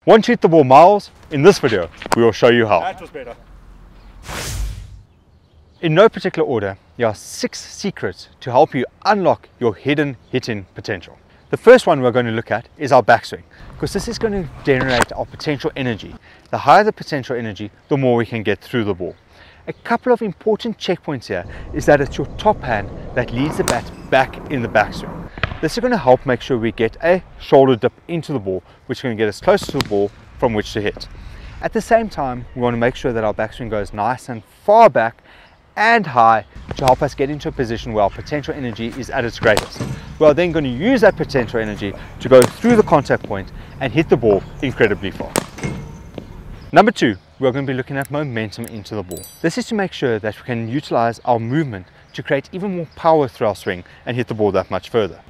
Want to hit the ball miles? In this video, we will show you how. That was better. In no particular order, there are 6 secrets to help you unlock your hidden hitting potential. The first one we're going to look at is our backswing, because this is going to generate our potential energy. The higher the potential energy, the more we can get through the ball. A couple of important checkpoints here is that it's your top hand that leads the bat back in the backswing. This is going to help make sure we get a shoulder dip into the ball, which is going to get us closer to the ball from which to hit. At the same time, we want to make sure that our backswing goes nice and far back and high to help us get into a position where our potential energy is at its greatest. We are then going to use that potential energy to go through the contact point and hit the ball incredibly far. Number 2, we're going to be looking at momentum into the ball. This is to make sure that we can utilize our movement to create even more power through our swing and hit the ball that much further.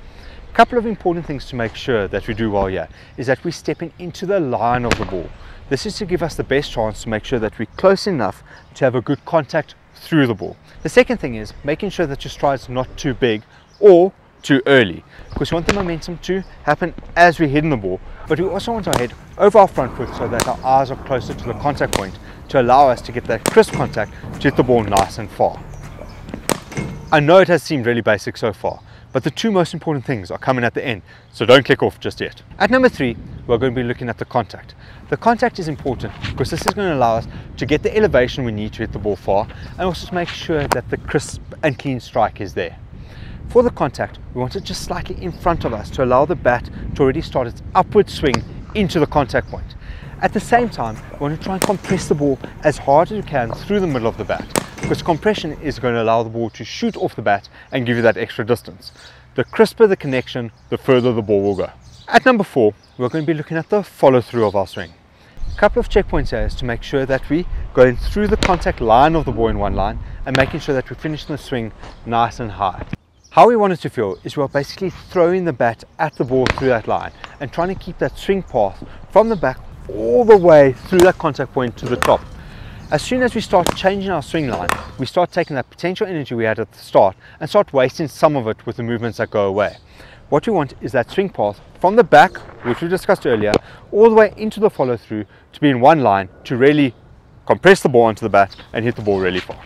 A couple of important things to make sure that we do well here is that we're stepping into the line of the ball. This is to give us the best chance to make sure that we're close enough to have a good contact through the ball. The second thing is making sure that your stride's not too big or too early, because we want the momentum to happen as we're hitting the ball, but we also want our head over our front foot so that our eyes are closer to the contact point to allow us to get that crisp contact to hit the ball nice and far. I know it has seemed really basic so far, but the 2 most important things are coming at the end, so don't click off just yet. At number 3, we're going to be looking at the contact. The contact is important because this is going to allow us to get the elevation we need to hit the ball far, and also to make sure that the crisp and clean strike is there. For the contact, we want it just slightly in front of us to allow the bat to already start its upward swing into the contact point. At the same time, we want to try and compress the ball as hard as we can through the middle of the bat, because compression is going to allow the ball to shoot off the bat and give you that extra distance. The crisper the connection, the further the ball will go. At number 4, we're going to be looking at the follow through of our swing. A couple of checkpoints here is to make sure that we going through the contact line of the ball in one line and making sure that we finish the swing nice and high. How we want it to feel is we're basically throwing the bat at the ball through that line and trying to keep that swing path from the back all the way through that contact point to the top. As soon as we start changing our swing line, we start taking that potential energy we had at the start and start wasting some of it with the movements that go away. What we want is that swing path from the back, which we discussed earlier, all the way into the follow through to be in one line to really compress the ball onto the bat and hit the ball really far.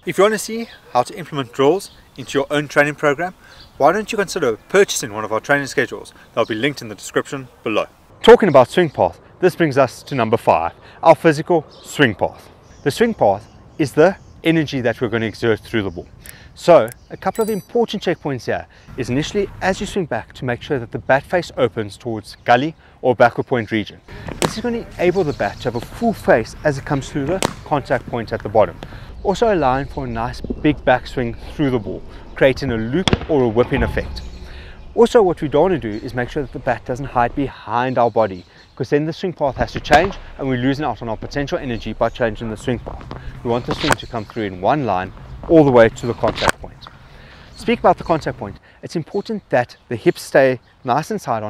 If you want to see how to implement drills into your own training program, why don't you consider purchasing one of our training schedules? They'll be linked in the description below. Talking about swing path, this brings us to number 5, our physical swing path. The swing path is the energy that we're going to exert through the ball. So a couple of important checkpoints here is initially as you swing back to make sure that the bat face opens towards gully or backward point region. This is going to enable the bat to have a full face as it comes through the contact point at the bottom, also allowing for a nice big backswing through the ball, creating a loop or a whipping effect. Also, what we don't want to do is make sure that the bat doesn't hide behind our body, because then the swing path has to change and we're losing out on our potential energy by changing the swing path. We want the swing to come through in one line all the way to the contact point. Speak about the contact point, it's important that the hips stay nice and side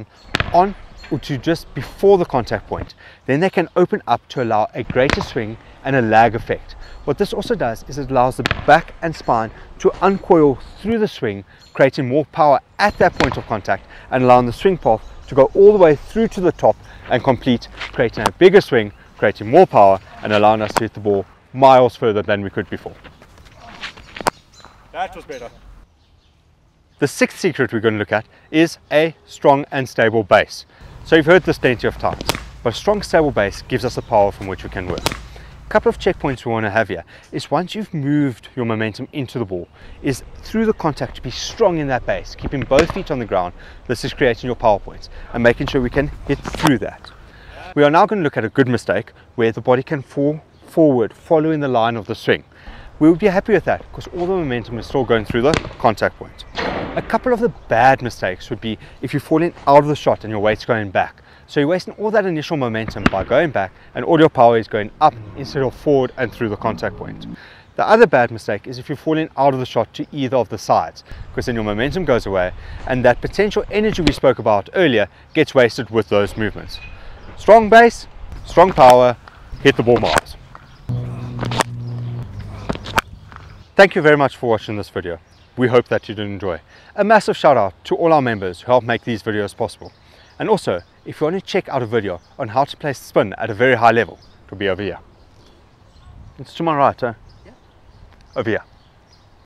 on or to just before the contact point. Then they can open up to allow a greater swing and a lag effect. What this also does is it allows the back and spine to uncoil through the swing, creating more power at that point of contact and allowing the swing path to go all the way through to the top and complete, creating a bigger swing, creating more power and allowing us to hit the ball miles further than we could before. That was better. The 6th secret we're going to look at is a strong and stable base. So you've heard this plenty of times, but a strong stable base gives us the power from which we can work. A couple of checkpoints we want to have here is once you've moved your momentum into the ball, is through the contact to be strong in that base, keeping both feet on the ground. This is creating your power points and making sure we can hit through that. We are now going to look at a good mistake where the body can fall forward following the line of the swing. We would be happy with that because all the momentum is still going through the contact point. A couple of the bad mistakes would be if you're falling out of the shot and your weight's going back. So you're wasting all that initial momentum by going back and all your power is going up instead of forward and through the contact point. The other bad mistake is if you're falling out of the shot to either of the sides, because then your momentum goes away and that potential energy we spoke about earlier gets wasted with those movements. Strong base, strong power, hit the ball miles. Thank you very much for watching this video. We hope that you did enjoy. A massive shout out to all our members who help make these videos possible. And also, if you want to check out a video on how to play spin at a very high level, it'll be over here. It's to my right, huh? Yeah. Over here.